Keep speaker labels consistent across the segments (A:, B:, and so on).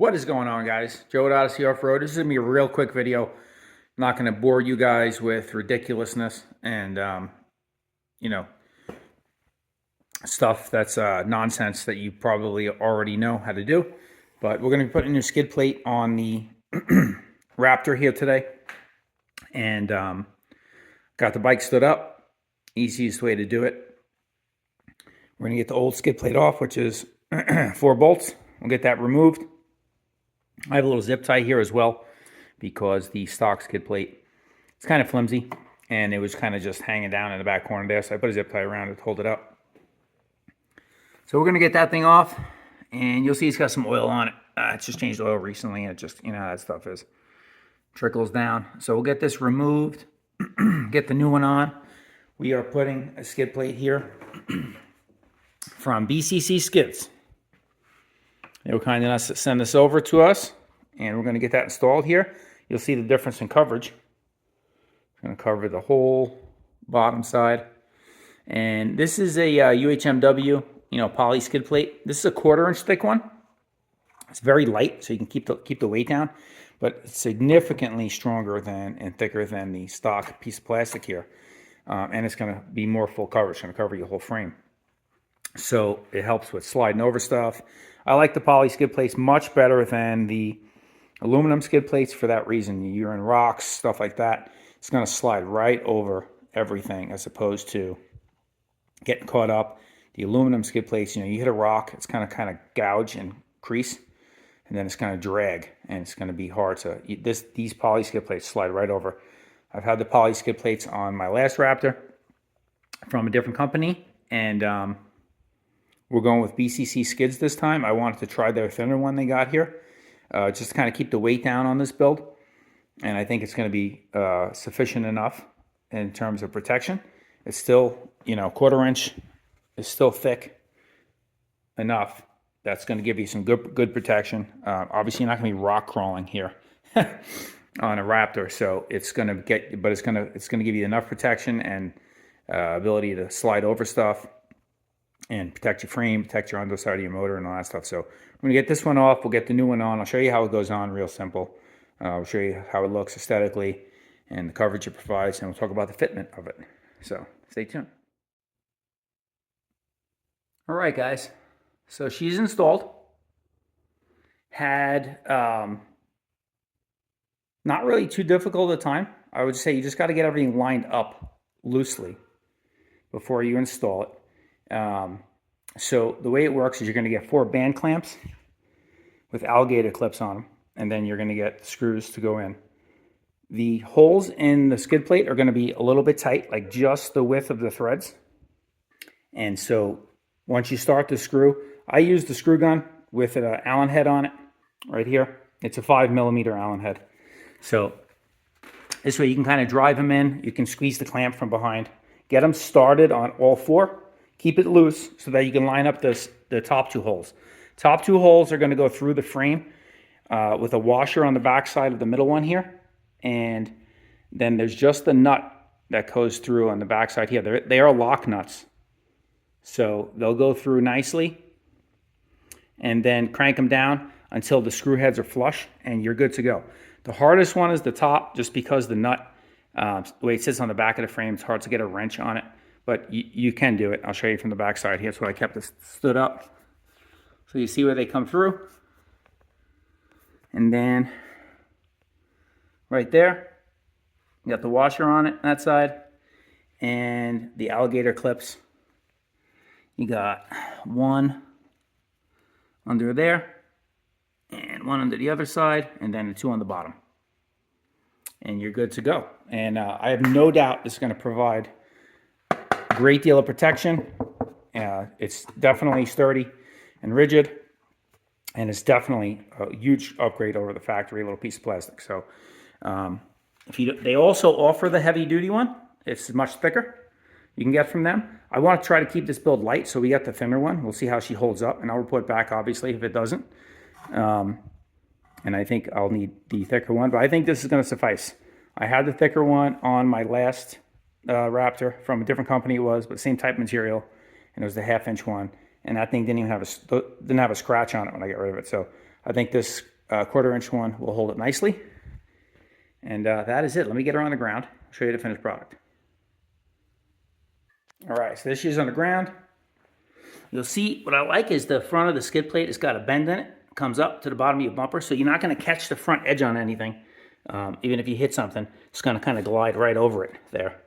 A: What is going on, guys? Joe at Odyssey Off-Road. This is going to be a real quick video. I'm not going to bore you guys with ridiculousness and, stuff that's nonsense that you probably already know how to do. But we're going to be putting a new skid plate on the Raptor here today. And got the bike stood up. Easiest way to do it. We're going to get the old skid plate off, which is 4 bolts. We'll get that removed. I have a little zip tie here as well because the stock skid plate, it's kind of flimsy and it was kind of just hanging down in the back corner there. So I put a zip tie around it to hold it up. So we're going to get that thing off and you'll see it's got some oil on it. It's just changed oil recently and it just, you know how that stuff is. Trickles down. So we'll get this removed, get the new one on. We are putting a skid plate here from BCCSkids. They were kind enough to send this over to us, and we're going to get that installed here. You'll see the difference in coverage. It's going to cover the whole bottom side. And this is a UHMW, poly skid plate. This is a 1/4 inch thick one. It's very light, so you can keep the weight down, but it's significantly stronger than and thicker than the stock piece of plastic here. And it's going to be more full coverage. It's going to cover your whole frame. So it helps with sliding over stuff. I like the poly skid plates much better than the aluminum skid plates for that reason. You're in rocks, stuff like that. It's going to slide right over everything as opposed to getting caught up. The aluminum skid plates, you hit a rock, it's kind of gouge and crease, and then it's going to drag, and it's going to be hard to. These poly skid plates slide right over. I've had the poly skid plates on my last Raptor from a different company, and we're going with BCCSkids this time. I wanted to try their thinner one they got here, just to kind of keep the weight down on this build. And I think it's going to be sufficient enough in terms of protection. It's still, 1/4 inch is still thick enough. That's going to give you some good protection. Obviously, you're not going to be rock crawling here on a Raptor, so it's going to it's going to give you enough protection and ability to slide over stuff and protect your frame, protect your underside of your motor and all that stuff. So we're going to get this one off. We'll get the new one on. I'll show you how it goes on real simple. I'll show you how it looks aesthetically and the coverage it provides, and we'll talk about the fitment of it. So stay tuned. All right, guys. So she's installed. Had not really too difficult a time. I would say you just got to get everything lined up loosely before you install it. So the way it works is you're going to get 4 band clamps with alligator clips on them, and then you're going to get screws to go in. The holes in the skid plate are going to be a little bit tight, like just the width of the threads. And so once you start to screw, I use the screw gun with an Allen head on it right here. It's a 5mm Allen head. So this way you can kind of drive them in. You can squeeze the clamp from behind. Get them started on all 4. Keep it loose so that you can line up the top 2 holes. Top 2 holes are going to go through the frame with a washer on the back side of the middle one here. And then there's just the nut that goes through on the back side here. They are lock nuts. So they'll go through nicely. And then crank them down until the screw heads are flush and you're good to go. The hardest one is the top, just because the nut, the way it sits on the back of the frame, it's hard to get a wrench on it. But you can do it. I'll show you from the back side here. That's why I kept this stood up. So you see where they come through. And then right there, you got the washer on it, that side. And the alligator clips. You got one under there. And one under the other side. And then the 2 on the bottom. And you're good to go. And I have no doubt this is going to provide great deal of protection. It's definitely sturdy and rigid, and it's definitely a huge upgrade over the factory little piece of plastic. So they also offer the heavy duty one. It's much thicker. You can get from them. I want to try to keep this build light, so we got the thinner one. We'll see how she holds up, and I'll report back obviously if it doesn't. And I think I'll need the thicker one, but I think this is going to suffice. I had the thicker one on my last Raptor from a different company, but same type material, and it was the 1/2 inch one. and that thing didn't have a scratch on it when I got rid of it. So I think this 1/4-inch one will hold it nicely. And that is it. Let me get her on the ground. I'll show you the finished product. All right, so this is on the ground. You'll see what I like is the front of the skid plate has got a bend in it. It comes up to the bottom of your bumper, so you're not going to catch the front edge on anything. Even if you hit something, it's going to kind of glide right over it there.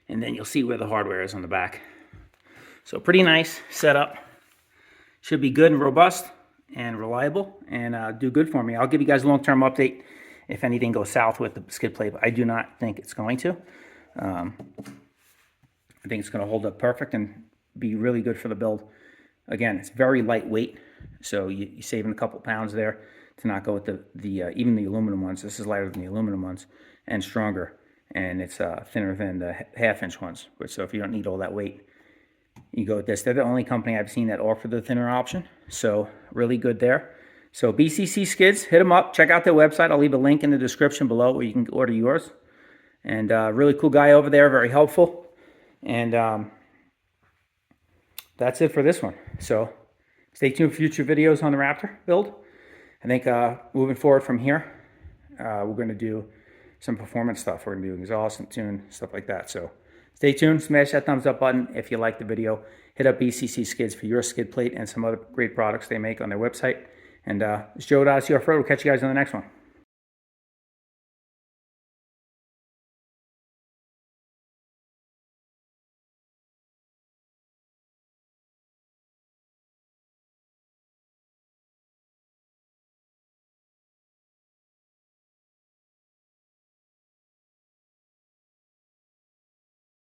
A: And then you'll see where the hardware is on the back. So pretty nice setup. Should be good and robust and reliable and do good for me. I'll give you guys a long-term update if anything goes south with the skid plate, but I do not think it's going to. I think it's going to hold up perfect and be really good for the build. Again, it's very lightweight, so you're saving a couple pounds there to not go with even the aluminum ones. This is lighter than the aluminum ones and stronger, and it's thinner than the 1/2-inch ones. So if you don't need all that weight, you go with this. They're the only company I've seen that offer the thinner option, so really good there. So BCCSkids, hit them up. Check out their website. I'll leave a link in the description below where you can order yours. And really cool guy over there, very helpful. And that's it for this one. So stay tuned for future videos on the Raptor build. I think moving forward from here, we're going to do some performance stuff. We're going to do exhaust and tune, stuff like that. So stay tuned. Smash that thumbs up button if you like the video. Hit up BCCSkids for your skid plate and some other great products they make on their website. And it's Joe at Odyssey Off-Road. We'll catch you guys on the next one.